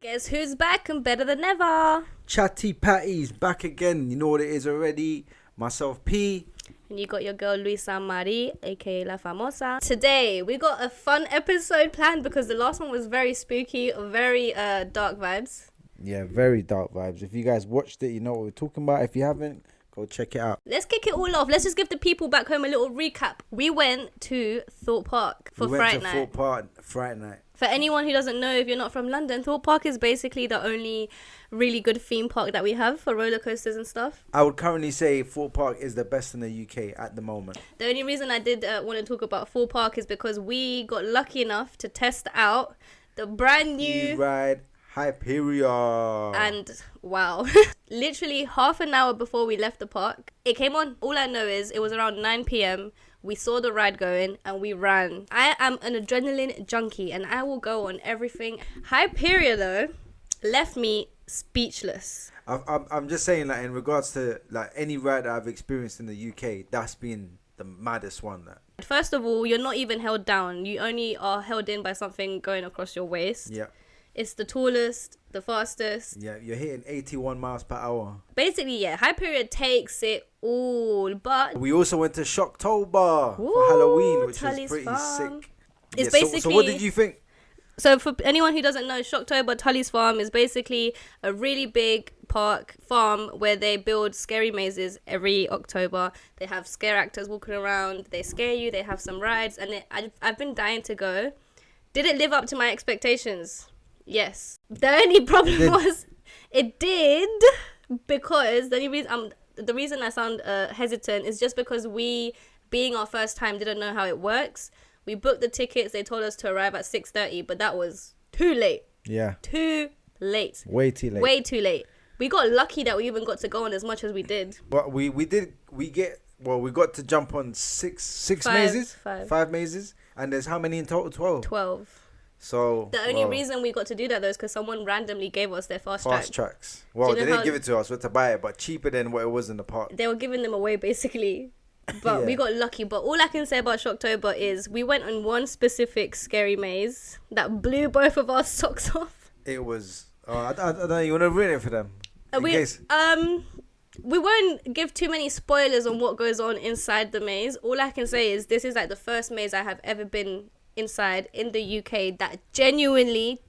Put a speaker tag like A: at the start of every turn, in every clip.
A: Guess who's back and better than ever?
B: Chatty Patties back again. You know what it is already. Myself, P.
A: And you got your girl Luisa Marie, aka La Famosa. Today we got a fun episode planned because the last one was very spooky, very dark vibes.
B: Yeah, very dark vibes. If you guys watched it, you know what we're talking about. If you haven't, go check it out.
A: Let's kick it all off. Let's just give the people back home a little recap. We went to Thorpe Park for Fright Night.
B: Thorpe Park Fright Night.
A: For anyone who doesn't know, if you're not from London, Thorpe Park is basically the only really good theme park that we have for roller coasters and stuff.
B: I would currently say Thorpe Park is the best in the UK at the moment.
A: The only reason I did want to talk about Thorpe Park is because we got lucky enough to test out the brand new
B: ride Hyperion.
A: And wow, literally half an hour before we left the park, it came on. All I know is it was around 9 p.m. We saw the ride going and we ran. I am an adrenaline junkie and I will go on everything. Hyperion though left me speechless.
B: I'm just saying, like, in regards to like any ride that I've experienced in the UK, that's been the maddest one. That
A: First of all, you're not even held down. You only are held in by something going across your waist.
B: Yeah.
A: It's the tallest, the fastest.
B: Yeah, you're hitting 81 miles per hour.
A: Basically, yeah, Hyperion takes it all. But
B: we also went to Shocktober for Halloween, which
A: Tully's
B: was pretty
A: Farm.
B: sick.
A: It's
B: Yeah,
A: basically.
B: So what did you think?
A: So for anyone who doesn't know, Shocktober Tully's Farm is basically a really big farm where they build scary mazes every October. They have scare actors walking around. They scare you. They have some rides, and I've been dying to go. Did it live up to my expectations? Yes. The only problem was it did, because the reason I sound hesitant is just because we, being our first time, didn't know how it works. We booked the tickets. They told us to arrive at 6:30, but that was too late.
B: Yeah.
A: Too late.
B: Way too late.
A: Way too late. We got lucky that we even got to go on as much as we did.
B: But we got to jump on six mazes? Five mazes. And there's how many in total? 12. So
A: the only reason we got to do that though is because someone randomly gave us their fast
B: tracks. Well, they didn't give it to us. We had to buy it, but cheaper than what it was in the park.
A: They were giving them away basically. But we got lucky. But all I can say about Shocktober is we went on one specific scary maze that blew both of our socks off.
B: It was. I don't know. You want to ruin it for them?
A: We won't give too many spoilers on what goes on inside the maze. All I can say is this is like the first maze I have ever been inside in the UK that genuinely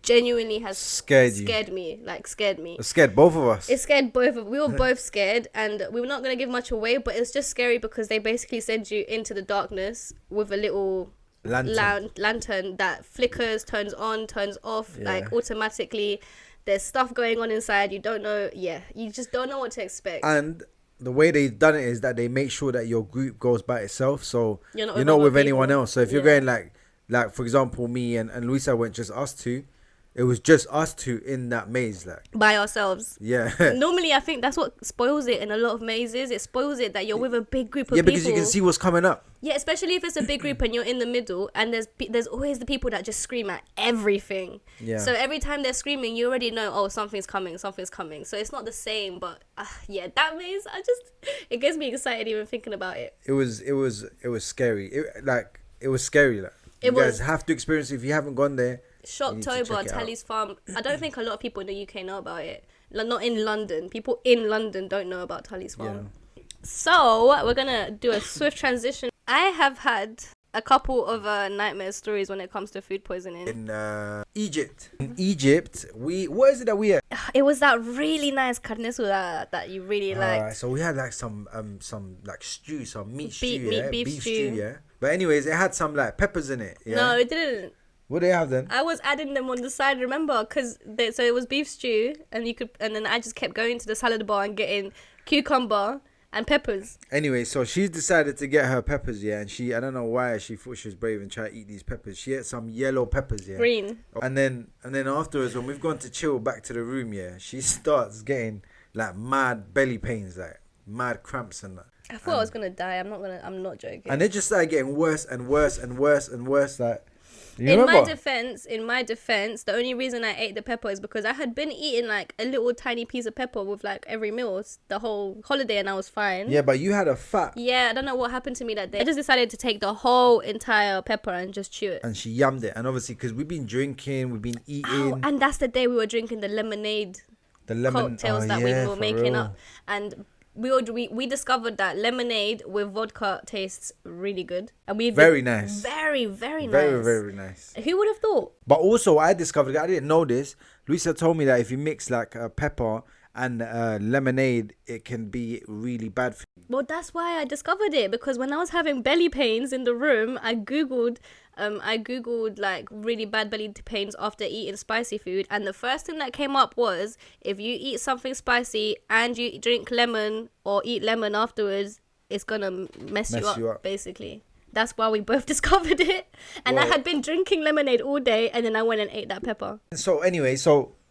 A: has scared me. It
B: scared both of us.
A: It scared both of. We were both scared, and we were not going to give much away, but it's just scary because they basically send you into the darkness with a little lantern that flickers, turns on, turns off, like automatically. There's stuff going on inside. You don't know. Yeah, you just don't know what to expect.
B: And the way they've done it is that they make sure that your group goes by itself, so you're not with anyone else. So if you're going like for example, me and Luisa went just us two. It was just us two in that maze, like
A: by ourselves.
B: Yeah.
A: Normally, I think that's what spoils it in a lot of mazes. It spoils it that you're with a big group of people.
B: Yeah, because you can see what's coming up.
A: Yeah, especially if it's a big group and you're in the middle, and there's always the people that just scream at everything. Yeah. So every time they're screaming, you already know, something's coming. So it's not the same, but that maze, it gets me excited even thinking about it.
B: It was scary. It was scary. Like you guys have to experience it if you haven't gone there.
A: Shocktober, Tully's Farm. I don't think a lot of people in the UK know about it. Not in London. People in London don't know about Tully's Farm. Yeah. So we're gonna do a swift transition. I have had a couple of nightmare stories when it comes to food poisoning.
B: In Egypt. What is it that we had?
A: It was that really nice carne asada that you really liked.
B: So we had like some like stew, some meat stew,
A: beef stew,
B: yeah. But anyways, it had some like peppers in it. Yeah?
A: No, it didn't.
B: What do they have then?
A: I was adding them on the side, remember? So it was beef stew, and then I just kept going to the salad bar and getting cucumber and peppers. Anyway,
B: so she's decided to get her peppers, yeah, and I don't know why she thought she was brave and tried to eat these peppers. She ate some yellow peppers, yeah.
A: Green.
B: And then afterwards, when we've gone to chill back to the room, yeah, she starts getting like mad belly pains, like mad cramps and that.
A: I thought I was gonna die. I'm not joking.
B: And it just started getting worse and worse and worse and worse, like.
A: In my defense, the only reason I ate the pepper is because I had been eating like a little tiny piece of pepper with like every meal the whole holiday, and I was fine.
B: Yeah, but you had a fat.
A: Yeah, I don't know what happened to me that day. I just decided to take the whole entire pepper and just chew it.
B: And she yummed it, and obviously because we've been drinking, we've been eating.
A: Oh, and that's the day we were drinking the lemonade. The cocktails that we were making up, and we discovered that lemonade with vodka tastes really good, and
B: very nice,
A: very nice,
B: very nice.
A: Who would have thought?
B: But also, I discovered, I didn't know this. Luisa told me that if you mix like pepper and lemonade, it can be really bad for you.
A: Well, that's why I discovered it, because when I was having belly pains in the room, I googled like really bad belly pains after eating spicy food, and the first thing that came up was if you eat something spicy and you drink lemon or eat lemon afterwards, it's gonna mess you up basically. That's why we both discovered it. And I had been drinking lemonade all day, and then I went and ate that pepper.
B: So anyway,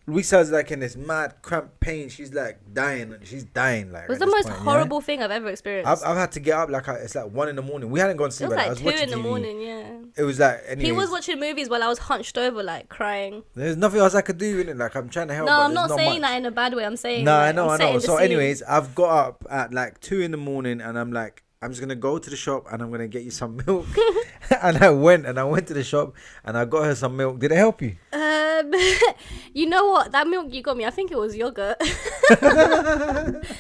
B: Luisa's like in this mad cramp pain. She's like dying. She's dying. Like,
A: it was the most horrible thing I've ever experienced.
B: I've had to get up it's like 1 a.m. We hadn't gone to sleep.
A: It was like
B: I was
A: 2
B: watching
A: in the
B: TV.
A: morning. Yeah.
B: It was like, anyways,
A: he was watching movies while I was hunched over, like crying.
B: There's nothing else I could do in it. Like, I'm trying to help.
A: No, I'm not saying that in a bad way. I'm saying
B: I know. So anyways, I've got up at like 2 a.m. and I'm like, I'm just gonna go to the shop and I'm gonna get you some milk. And I went to the shop and I got her some milk. Did it help you?
A: You know what? That milk you got me, I think it was yogurt.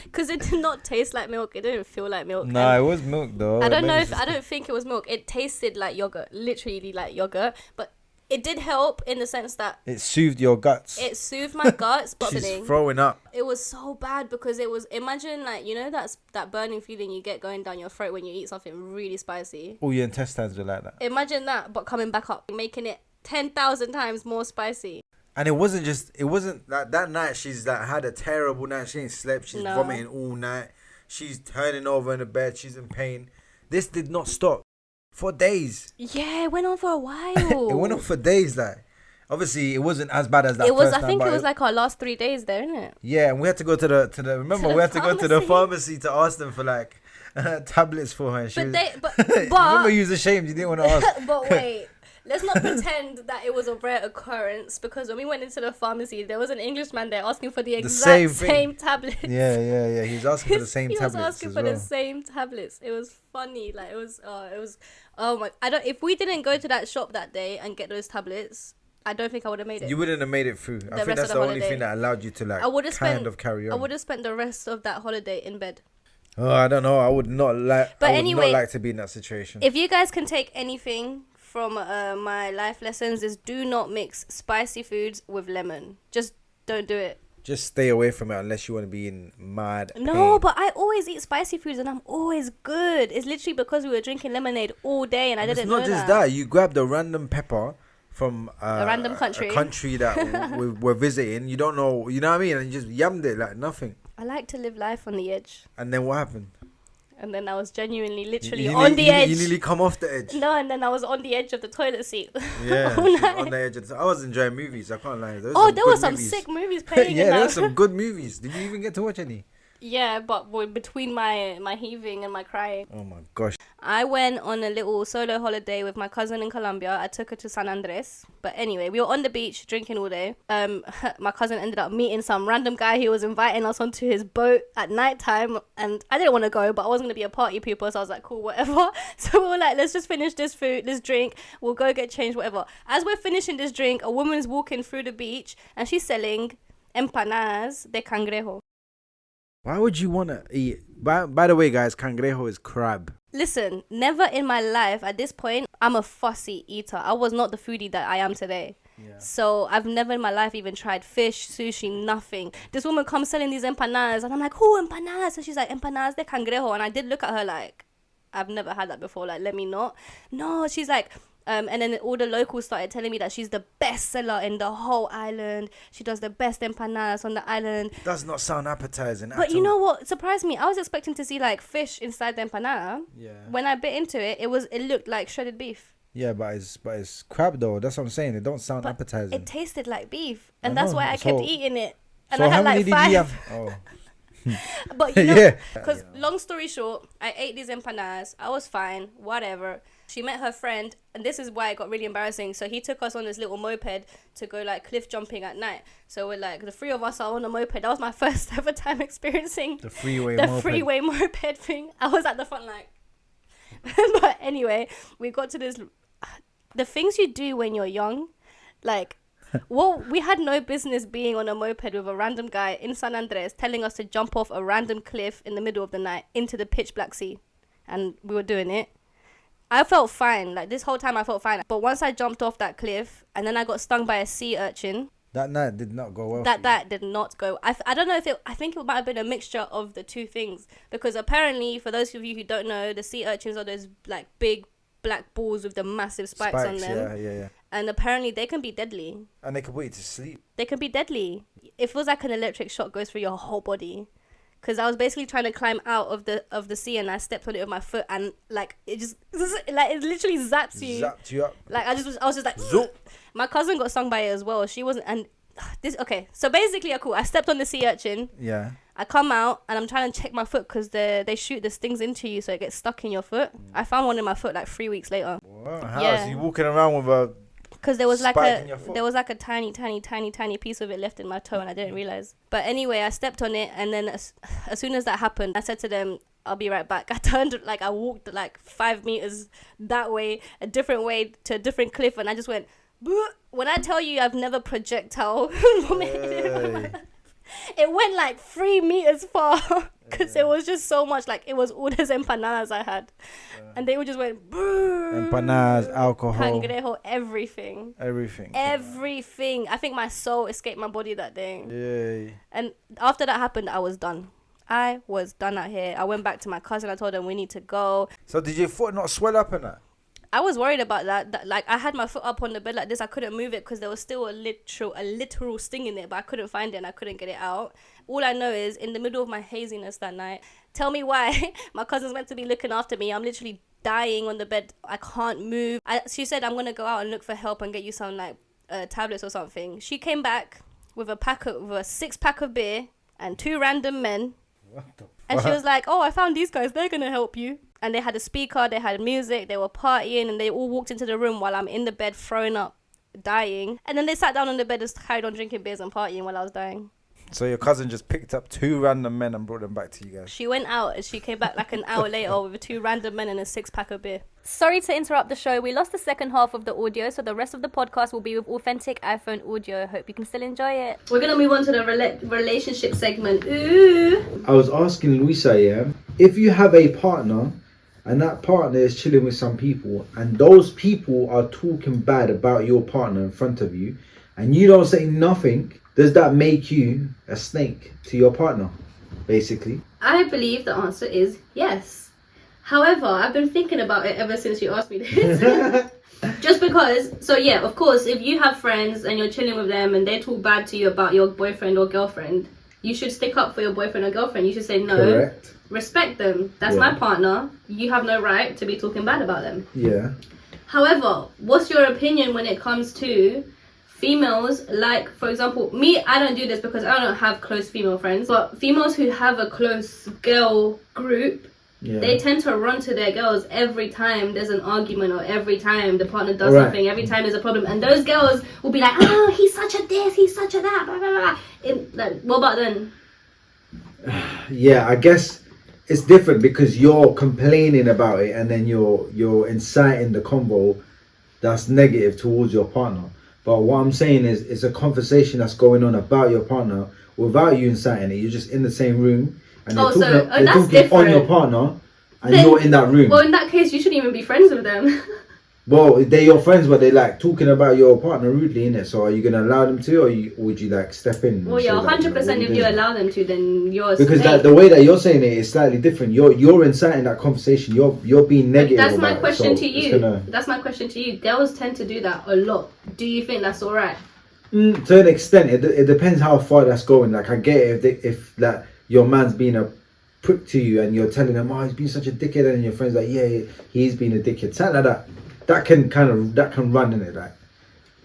A: Because it did not taste like milk. It didn't feel like milk.
B: No, it was milk though.
A: I don't think it was milk. It tasted like yogurt, literally like yogurt. But it did help in the sense that
B: it soothed your guts.
A: It soothed my guts. But
B: she's throwing up.
A: It was so bad because it was, imagine like, you know, that burning feeling you get going down your throat when you eat something really spicy.
B: All your intestines were like that.
A: Imagine that, but coming back up, making it 10,000 times more spicy.
B: And it wasn't like that night. She's like had a terrible night. She ain't slept. She's vomiting all night. She's turning over in the bed. She's in pain. This did not stop for days.
A: Yeah, it went on for a while.
B: It went on for days. Like, obviously, it wasn't as bad as that.
A: I think it was like our last 3 days there, isn't it?
B: Yeah, and we had to go to the. Remember, we had to go to the pharmacy to ask them for like tablets for her.
A: But
B: remember, you was ashamed. You didn't want to ask.
A: But wait. Let's not pretend that it was a rare occurrence, because when we went into the pharmacy, there was an Englishman there asking for the exact same tablets.
B: Yeah. He was asking for the same tablets.
A: He was asking for the same tablets. It was funny. Like, it was, oh my. If we didn't go to that shop that day and get those tablets, I don't think I would have made it.
B: You wouldn't have made it through. I think that's the only thing that allowed you to like carry on.
A: I would have spent the rest of that holiday in bed.
B: Oh, I don't know. I would not like. But anyway, not like to be in that situation.
A: If you guys can take anything from my life lessons, is do not mix spicy foods with lemon. Just don't do it.
B: Just stay away from it unless you want to be in mad pain.
A: No, but I always eat spicy foods and I'm always good. It's literally because we were drinking lemonade all day and I didn't know that. It's not just that.
B: You grabbed a random pepper from
A: a random country.
B: A country that we're visiting. You don't know, you know what I mean? And you just yammed it like nothing.
A: I like to live life on the edge.
B: And then what happened?
A: And then I was genuinely, literally on the edge.
B: You nearly come off the edge.
A: No, and then I was on the edge of the toilet seat.
B: Yeah, on the edge of I was enjoying movies. I can't lie.
A: There were some sick movies playing.
B: Yeah, there were some good movies. Did you even get to watch any?
A: Yeah, but between my heaving and my crying.
B: Oh my gosh.
A: I went on a little solo holiday with my cousin in Colombia. I took her to San Andres. But anyway, we were on the beach drinking all day. My cousin ended up meeting some random guy. He was inviting us onto his boat at nighttime. And I didn't want to go, but I wasn't going to be a party pooper. So I was like, cool, whatever. So we were like, let's just finish this drink. We'll go get changed, whatever. As we're finishing this drink, a woman's walking through the beach and she's selling empanadas de cangrejo.
B: Why would you want to eat? By the way, guys, cangrejo is crab.
A: Listen, never in my life at this point, I'm a fussy eater. I was not the foodie that I am today. Yeah. So I've never in my life even tried fish, sushi, nothing. This woman comes selling these empanadas and I'm like, oh, empanadas. So she's like, empanadas de cangrejo. And I did look at her like, I've never had that before. Like, let me not. No, she's like... and then all the locals started telling me that she's the best seller in the whole island. She does the best empanadas on the island.
B: Does not sound appetizing.
A: But you know what surprised me? I was expecting to see like fish inside the empanada.
B: Yeah.
A: When I bit into it, it looked like shredded beef.
B: Yeah, but it's crab though. That's what I'm saying. It don't sound appetizing.
A: It tasted like beef, and that's why I kept eating it. And
B: so
A: I had
B: how many
A: like 5.
B: did you have? Oh.
A: But you know,
B: Yeah.
A: because long story short, I ate these empanadas. I was fine, whatever. She met her friend, and this is why it got really embarrassing. So he took us on this little moped to go like cliff jumping at night. So we're like, the three of us are on a moped. That was my first ever time experiencing
B: The freeway
A: moped thing. I was at the front like. But anyway, we got to this. The things you do when you're young, like. Well, we had no business being on a moped with a random guy in San Andres telling us to jump off a random cliff in the middle of the night into the pitch black sea. And we were doing it. I felt fine. Like, this whole time I felt fine. But once I jumped off that cliff and then I got stung by a sea urchin.
B: That night did not go well.
A: That did not go. I don't know if I think it might have been a mixture of the two things. Because apparently, for those of you who don't know, the sea urchins are those like big black balls with the massive spikes on them.
B: Yeah.
A: And apparently they can be deadly.
B: And they can put you to sleep.
A: They can be deadly. It feels like an electric shock goes through your whole body. Because I was basically trying to climb out of the sea and I stepped on it with my foot and like it literally zaps you.
B: Zapped you up.
A: Like I was just like
B: Zoop.
A: My cousin got stung by it as well. She wasn't and this okay. So basically, cool. I stepped on the sea urchin.
B: Yeah.
A: I come out and I'm trying to check my foot because they shoot the stings into you so it gets stuck in your foot. I found one in my foot like 3 weeks later.
B: Wow. How? Yeah. So you walking around with a
A: because there was like a tiny piece of it left in my toe and I didn't realize. But anyway, I stepped on it and then as soon as that happened, I said to them, I'll be right back. I walked like 5 meters that way, a different way to a different cliff, and I just went, "Boo." When I tell you I've never projectile vomited in my life. It went like 3 meters far because it was just so much. Like, it was all those empanadas I had. And they would just went,
B: empanadas, alcohol,
A: cangrejo, everything. I think my soul escaped my body that day.
B: Yeah.
A: And after that happened, I was done. I was done out here. I went back to my cousin. I told him we need to go.
B: So did your foot not swell up in that?
A: I was worried about that. Like, I had my foot up on the bed like this. I couldn't move it because there was still a literal sting in it, but I couldn't find it and I couldn't get it out. All I know is in the middle of my haziness that night, tell me why my cousin's meant to be looking after me. I'm literally dying on the bed. I can't move. She said, I'm going to go out and look for help and get you some like tablets or something. She came back with a 6-pack of beer and 2 random men.
B: What the fuck?
A: And she was like, oh, I found these guys. They're going to help you. And they had a speaker, they had music, they were partying, and they all walked into the room while I'm in the bed throwing up, dying. And then they sat down on the bed and carried on drinking beers and partying while I was dying.
B: So your cousin just picked up 2 random men and brought them back to you guys?
A: She went out and she came back like an hour later with 2 random men and a 6-pack of beer. Sorry to interrupt the show. We lost the second half of the audio, so the rest of the podcast will be with authentic iPhone audio. Hope you can still enjoy it. We're going to move on to the relationship segment. Ooh.
B: I was asking Luisa, if you have a partner and that partner is chilling with some people and those people are talking bad about your partner in front of you and you don't say nothing, does that make you a snake to your partner, basically?
A: I believe the answer is yes. However, I've been thinking about it ever since you asked me this. Just because, so yeah, of course, if you have friends and you're chilling with them and they talk bad to you about your boyfriend or girlfriend, you should stick up for your boyfriend or girlfriend. You should say no.
B: Correct.
A: Respect them. That's my partner. You have no right to be talking bad about them.
B: Yeah.
A: However, what's your opinion when it comes to females? Like, for example, me, I don't do this because I don't have close female friends, but females who have a close girl group, they tend to run to their girls every time there's an argument or every time the partner does something, every time there's a problem, and those girls will be like, oh, he's such a this, he's such a that, blah, blah, blah. What about then?
B: Yeah, I guess it's different because you're complaining about it and then you're inciting the convo that's negative towards your partner. But what I'm saying is it's a conversation that's going on about your partner without you inciting it. You're just in the same room and they're talking on your partner and then, you're in that room.
A: Well, in that case, you shouldn't even be friends with them.
B: Well, they're your friends, but they like talking about your partner rudely, innit? So are you going to allow them to, or would you like step in?
A: Well, yeah, 100% if you allow them to, then you're
B: because the way that you're saying it is slightly different. You're inciting that conversation. You're being negative.
A: That's my question to you. That's my question to you. Girls tend to do that a lot. Do you think that's all right?
B: To an extent, it depends how far that's going. Like, I get it if like your man's being a prick to you and you're telling him, oh, he's been such a dickhead, and your friend's like, yeah, he's been a dickhead. Something like that. That can run in it, right?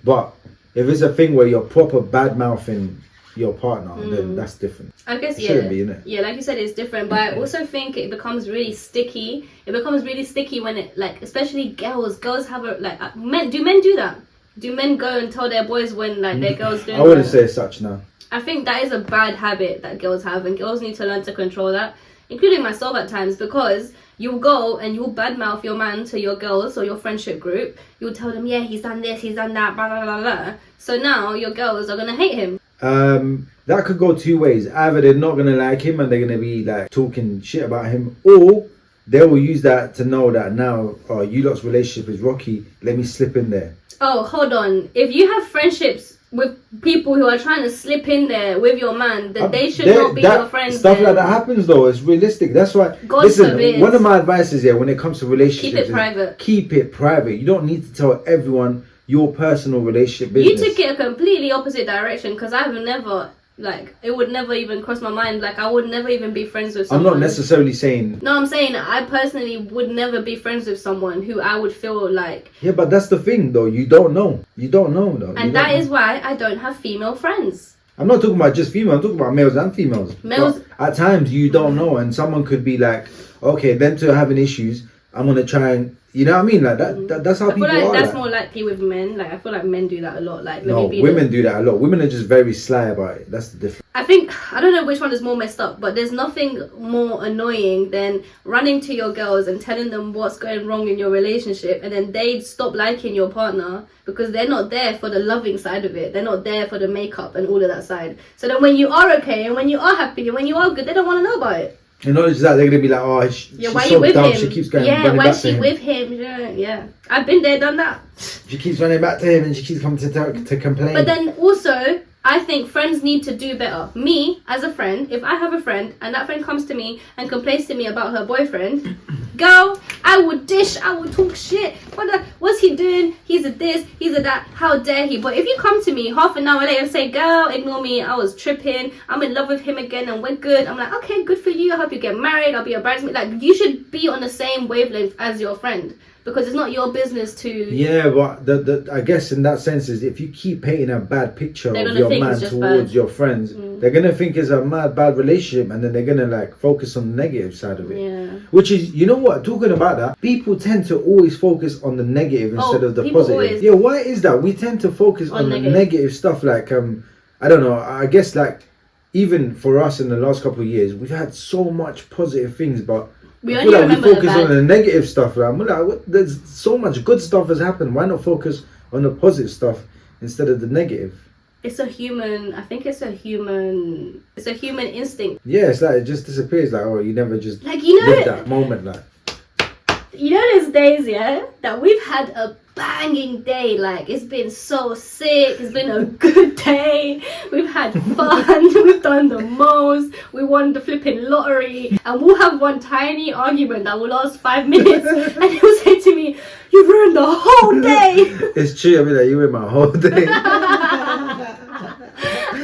B: But if it's a thing where you're proper bad mouthing your partner, then that's different.
A: I guess,
B: it shouldn't be, innit?
A: Yeah, like you said, it's different. But I also think it becomes really sticky. It becomes really sticky when it, like, especially girls have a, like, men do that? Do men go and tell their boys when, like, their girls doing
B: I wouldn't say such now.
A: I think that is a bad habit that girls have, and girls need to learn to control that, including myself at times, because you'll go and you'll badmouth your man to your girls or your friendship group. You'll tell them, yeah, he's done this, he's done that, blah, blah, blah, blah. So now your girls are going to hate him.
B: That could go two ways. Either they're not going to like him and they're going to be, like, talking shit about him, or they will use that to know that now, oh, you lot's relationship is rocky, let me slip in there.
A: Oh, hold on. If you have friendships with people who are trying to slip in there with your man, then they should not be your friends.
B: Stuff like that happens though. It's realistic. That's why.
A: God forbid.
B: One of my advices here when it comes to relationships,
A: keep it private.
B: Keep it private. You don't need to tell everyone your personal relationship business.
A: You took it a completely opposite direction, because I've never, like, it would never even cross my mind. Like, I would never even be friends with someone.
B: I'm not necessarily saying...
A: No, I'm saying I personally would never be friends with someone who I would feel like...
B: Yeah, but that's the thing, though. You don't know. You don't know, though.
A: And that is why I don't have female friends.
B: I'm not talking about just female. I'm talking about males and females.
A: Males...
B: But at times, you don't know. And someone could be like, okay, them two are having issues. I'm going to try and... You know what I mean? Like that's how people are. I feel
A: like that's more likely with men. Like, I feel like men do that a lot. Like,
B: no, women do that a lot. Women are just very sly about it. That's the difference.
A: I think, I don't know which one is more messed up, but there's nothing more annoying than running to your girls and telling them what's going wrong in your relationship, and then they stop liking your partner because they're not there for the loving side of it. They're not there for the makeup and all of that side. So then when you are okay and when you are happy and when you are good, they don't want to know about it.
B: And not just that, they're gonna be like, oh, she's
A: why
B: so
A: with
B: dumb.
A: Him?
B: She keeps going.
A: Why is she with him? Yeah, I've been there, done that.
B: She keeps running back to him, and she keeps coming to complain.
A: But then also, I think friends need to do better. Me, as a friend, if I have a friend and that friend comes to me and complains to me about her boyfriend, girl, I would talk shit. What's he doing? He's a this, he's a that. How dare he? But if you come to me half an hour later and say, girl, ignore me, I was tripping, I'm in love with him again and we're good, I'm like, okay, good for you. I hope you get married. I'll be your bridesmaid. Like, you should be on the same wavelength as your friend. Because it's not your business to...
B: Yeah, but the I guess in that sense is if you keep painting a bad picture of your man towards your friends, they're going to think it's a bad relationship, and then they're going to, like, focus on the negative side of it.
A: Yeah.
B: Which is, you know what, talking about that, people tend to always focus on the negative instead of the positive. Always... Yeah, why is that? We tend to focus on the negative stuff. Like, I don't know, I guess, like, even for us in the last couple of years, we've had so much positive things, but... I feel like we focus on the negative stuff. Right? Like, there's so much good stuff has happened. Why not focus on the positive stuff instead of the negative?
A: It's a human. I think it's a human instinct.
B: Yeah, it's like it just disappears. Like, oh, you never just
A: like, you know,
B: live that moment. Like,
A: you know, there's days, yeah, that we've had a banging day. Like, it's been so sick. It's been a good day. We've had fun. We've done the most. We won the flipping lottery, and we'll have one tiny argument that will last 5 minutes, and he'll say to me, "You ruined the whole day."
B: It's true. I mean, like, you ruined my whole day.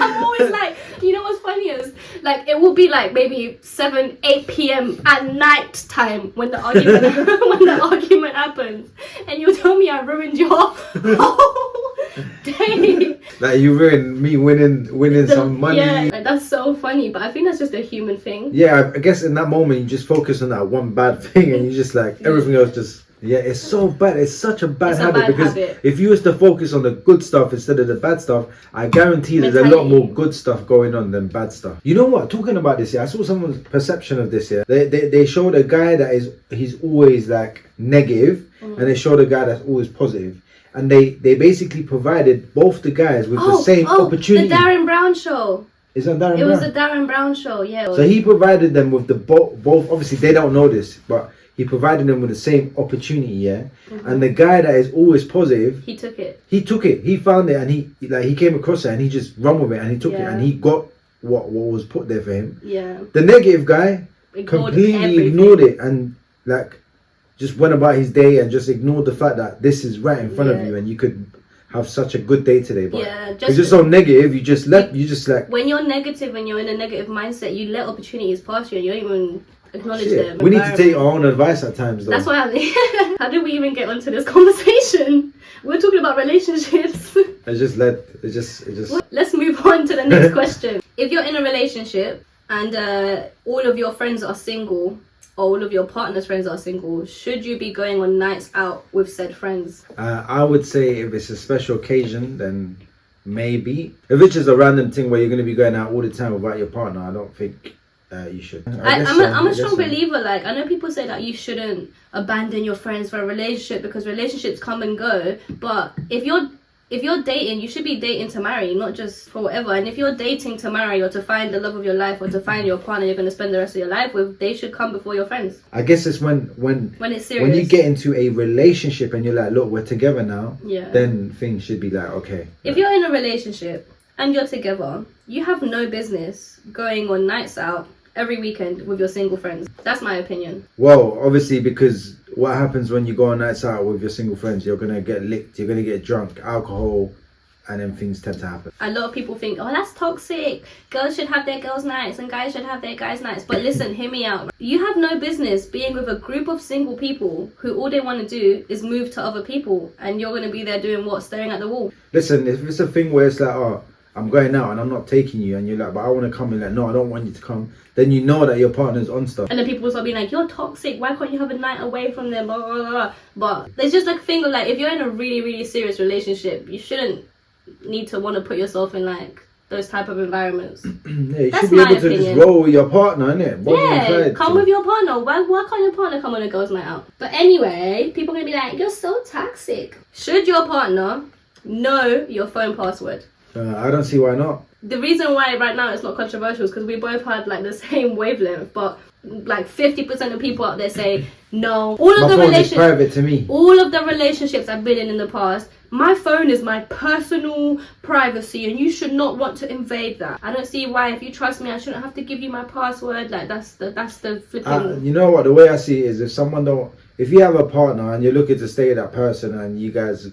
A: I'm always like, you know what's funny is, like, it will be like maybe 8 p.m. at night time when the argument happens, and you'll tell me I ruined your whole day.
B: Like, you ruined me winning some money.
A: Yeah, like, that's so funny, but I think that's just a human thing.
B: Yeah, I guess in that moment you just focus on that one bad thing, and you just like everything else just. Yeah, it's so bad. It's such a bad habit because if you was to focus on the good stuff instead of the bad stuff, I guarantee there's a lot more good stuff going on than bad stuff. You know what? Talking about this here, I saw someone's perception of this here. They showed a guy that he's always like negative, and they showed a guy that's always positive. And they basically provided both the guys with the same opportunity.
A: The Darren Brown show.
B: Is that Darren Brown?
A: It was the Darren Brown show, yeah.
B: So he provided them with the both. Obviously, they don't know this, but he provided them with the same opportunity, yeah. And the guy that is always positive,
A: he took it.
B: He found it, and he came across it, and he just ran with it, and he took it, and he got what was put there for him.
A: Yeah.
B: The negative guy completely ignored it, and like just went about his day and just ignored the fact that this is right in front of you, and you could have such a good day today, but because you're so negative, you just like
A: when you're negative, when you're in a negative mindset, you let opportunities pass you, and you don't even acknowledge them.
B: We need to take our own advice at times, though.
A: That's why how did we even get onto this conversation? We're talking about relationships. Let's move on to the next question. If you're in a relationship and all of your friends are single, or all of your partner's friends are single, should you be going on nights out with said friends?
B: I would say if it's a special occasion, then maybe. If it's just a random thing where you're going to be going out all the time without your partner, I don't think you should.
A: I'm a strong believer. Like, I know people say that you shouldn't abandon your friends for a relationship because relationships come and go. But if you're dating, you should be dating to marry, not just for whatever. And if you're dating to marry or to find the love of your life or to find your partner you're going to spend the rest of your life with, they should come before your friends.
B: I guess it's when
A: it's serious.
B: When you get into a relationship and you're like, look, we're together now.
A: Yeah.
B: Then things should be like, okay.
A: If you're in a relationship and you're together, you have no business going on nights out every weekend with your single friends. That's my opinion.
B: Well, obviously, because what happens when you go on nights out with your single friends, you're going to get licked, you're going to get drunk, alcohol, and then things tend to happen.
A: A lot of people think, oh, that's toxic. Girls should have their girls' nights and guys should have their guys' nights. But listen, hear me out. You have no business being with a group of single people who all they want to do is move to other people, and you're going to be there doing what? Staring at the wall.
B: Listen, if it's a thing where it's like, oh, I'm going out and I'm not taking you, and you're like, but I want to come, and like, no, I don't want you to come, then you know that your partner's on stuff.
A: And then people will start being like, you're toxic, why can't you have a night away from them, blah, blah, blah. But there's just like a thing of like, if you're in a really, really serious relationship, you shouldn't need to want to put yourself in like those type of environments.
B: Yeah, you should be able to just roll with your partner, innit?
A: Yeah, come with your partner. Why can't your partner come on a girls' night out? But anyway, people are going to be like, you're so toxic. Should your partner know your phone password?
B: I don't see why not.
A: The reason why right now it's not controversial is because we both had like the same wavelength, but like 50% of people out there say no. All of the relationships,
B: private to me.
A: All of the relationships I've been in the past, my phone is my personal privacy, and you should not want to invade that. I don't see why, if you trust me, I shouldn't have to give you my password. Like that's the flipping.
B: You know what? The way I see it is, if you have a partner and you're looking to stay with that person and you guys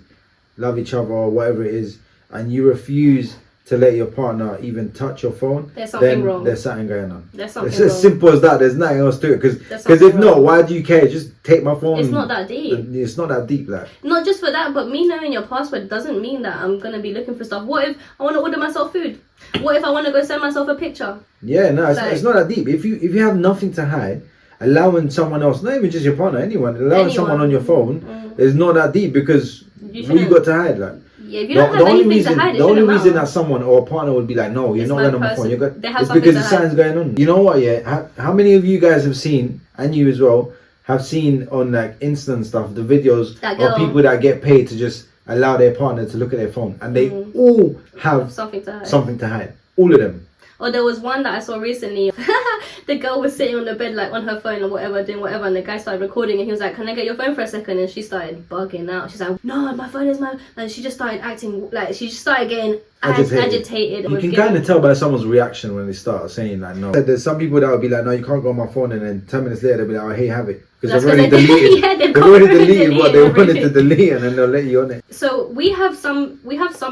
B: love each other or whatever it is, and you refuse to let your partner even touch your phone,
A: there's something wrong.
B: There's something going on.
A: There's something
B: It's as simple as that. There's nothing else to it. Because if not, why do you care? Just take my phone.
A: It's not that deep.
B: It's not that deep, like.
A: Not just for that, but me knowing your password doesn't mean that I'm gonna be looking for stuff. What if I want to order myself food? What if I want to go send myself a picture?
B: Yeah, no, it's not that deep. If you have nothing to hide, allowing someone else, not even just your partner, anyone someone on your phone is not that deep, because what you got to hide, like.
A: Yeah, if you don't have anything to hide,
B: the only reason that someone or a partner would be like, no, you're not going on my phone. It's because the signs going on. You know what? Yeah, how many of you guys have seen, and you as well, have seen on like instant stuff, the videos of people that get paid to just allow their partner to look at their phone, and they all have something to hide. All of them.
A: Or there was one that I saw recently. The girl was sitting on the bed like on her phone or whatever, doing whatever, and the guy started recording, and he was like, can I get your phone for a second? And she started bugging out. She's like, no, my phone is mine. And she just started acting like, she just started getting agitated.
B: You can kind of tell by someone's reaction when they start saying like, no. There's some people that will be like, no, you can't go on my phone, and then 10 minutes later they'll be like, oh, hey, have it. Because they've already deleted. They've already deleted what they wanted to delete, and then they'll let you on it.
A: So we have some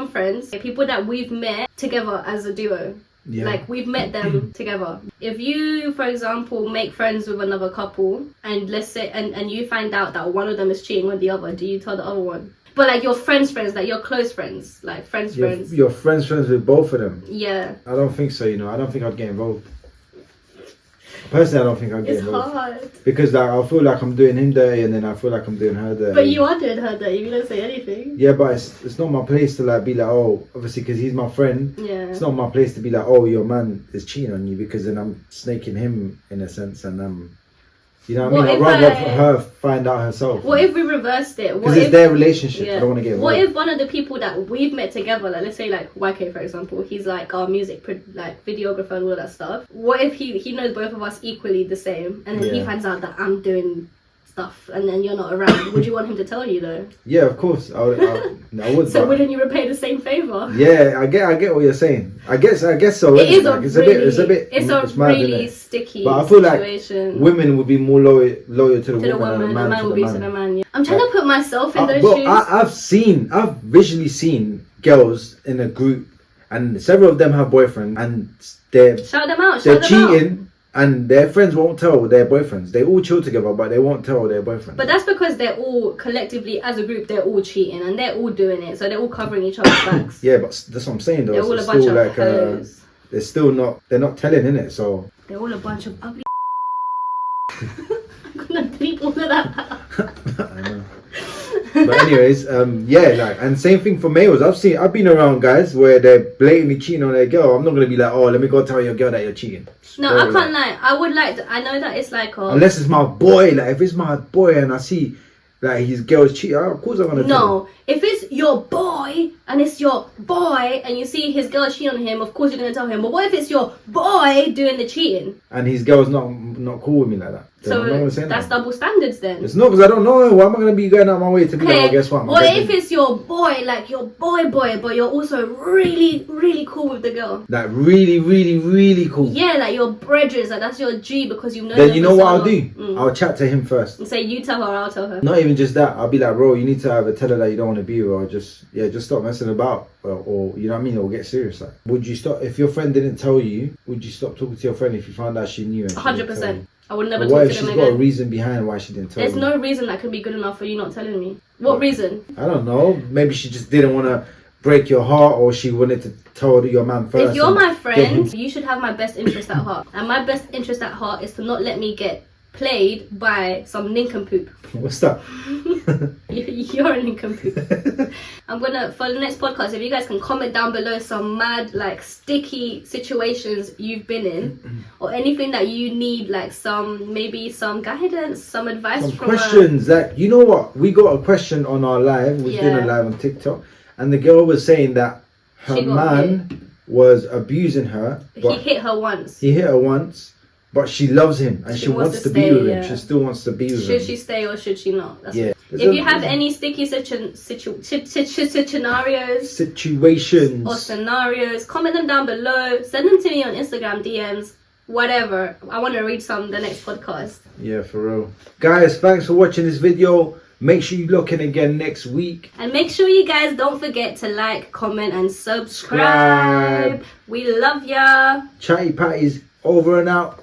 A: friends, people that we've met together as a duo. Yeah. Like, we've met them together. If you, for example, make friends with another couple, and let's say, and you find out that one of them is cheating with the other, do you tell the other one? But like your friends, like your close friends, like friends.
B: Your friends with both of them?
A: Yeah.
B: I don't think so, I don't think I'd get involved. Personally, I don't think I'd get involved.
A: It's hard.
B: Because like, I feel like I'm doing him dirty, and then I feel like I'm doing her dirty.
A: But you are doing her dirty, you don't say anything.
B: Yeah, but it's not my place to like be like, oh, obviously because he's my friend.
A: Yeah.
B: It's not my place to be like, oh, your man is cheating on you, because then I'm snaking him in a sense, and you know what I mean? I'd rather her find out herself.
A: What if we reversed it?
B: Because it's their relationship. Yeah. I don't want to get involved.
A: What if one of the people that we've met together, like let's say like YK for example, he's like our music like videographer and all that stuff. What if he knows both of us equally the same, and then he finds out that I'm doing stuff, and then you're not around? Would you want him to tell you though?
B: Yeah, of course. I would.
A: So wouldn't you repay the same favor?
B: Yeah, I get what you're saying. I guess so. It's
A: a really sticky
B: but I feel
A: situation.
B: Like women would be more loyal to the woman,
A: and a man would be to the man. Yeah. I'm trying to put myself in those shoes.
B: I've visually seen girls in a group, and several of them have boyfriends, and they're
A: shout them out.
B: They're cheating. And their friends won't tell their boyfriends. They all chill together, but they won't tell their boyfriends.
A: But that's because they're all collectively, as a group, they're all cheating and they're all doing it. So they're all covering each other's backs.
B: Yeah, but that's what I'm saying though.
A: They're all a bunch of hoes.
B: They're still not. They're not telling, innit? So
A: they're all a bunch of ugly. I'm gonna bleep all of that.
B: I know. But anyways, yeah, like, and same thing for males. I've been around guys where they're blatantly cheating on their girl. I'm not gonna be like, oh, let me go tell your girl that you're cheating.
A: No, I can't lie. I would like to, I know that it's like
B: unless it's my boy. Like if it's my boy and I see like his girl's cheating, of course I'm gonna tell him.
A: If it's your boy and it's your boy and you see his girl cheating on him, of course you're gonna tell him. But what if it's your boy doing the cheating
B: and his girl's not cool with me like that?
A: So that's double standards then.
B: It's not, because I don't know. Why am I going to be going out my way to be like, well, guess what?
A: What if it's your boy, like your boy, but you're also really, really cool with the girl?
B: Like really, really, really cool.
A: Yeah, like your brethren, like that's your G because you've known
B: them. Then you know what I'll do? I'll chat to him first.
A: And say, you tell her, I'll tell her.
B: Not even just that. I'll be like, bro, you need to either tell her that you don't want to be with her, or just stop messing about. Or you know what I mean? Or get serious. Like, would you stop, if your friend didn't tell you, would you stop talking to your friend if you found out she knew?
A: 100%. I would never
B: talk
A: to them again. What if
B: she's got a reason behind why she didn't tell you?
A: There's no reason that could be good enough for you not telling me. What reason?
B: I don't know. Maybe she just didn't want to break your heart, or she wanted to tell your man first.
A: If you're my friend, you should have my best interest at heart. And my best interest at heart is to not let me get played by some nincompoop.
B: What's that?
A: You're a nincompoop. I'm gonna, for the next podcast, if you guys can comment down below some mad, like, sticky situations you've been in, or anything that you need, like maybe some guidance, some advice,
B: some questions. Like, you know what? We got a question on our live. We did a live on TikTok, and the girl was saying that her man was abusing her.
A: He hit her once.
B: But she loves him and she wants to be with him. She still wants to be with him.
A: Should she stay or should she not?
B: If
A: you have any sticky situations or scenarios, comment them down below. Send them to me on Instagram DMs. Whatever. I want to read some the next podcast.
B: Yeah, for real. Guys, thanks for watching this video. Make sure you look in again next week.
A: And make sure you guys don't forget to like, comment and subscribe. We love ya.
B: Chatty Patties over and out.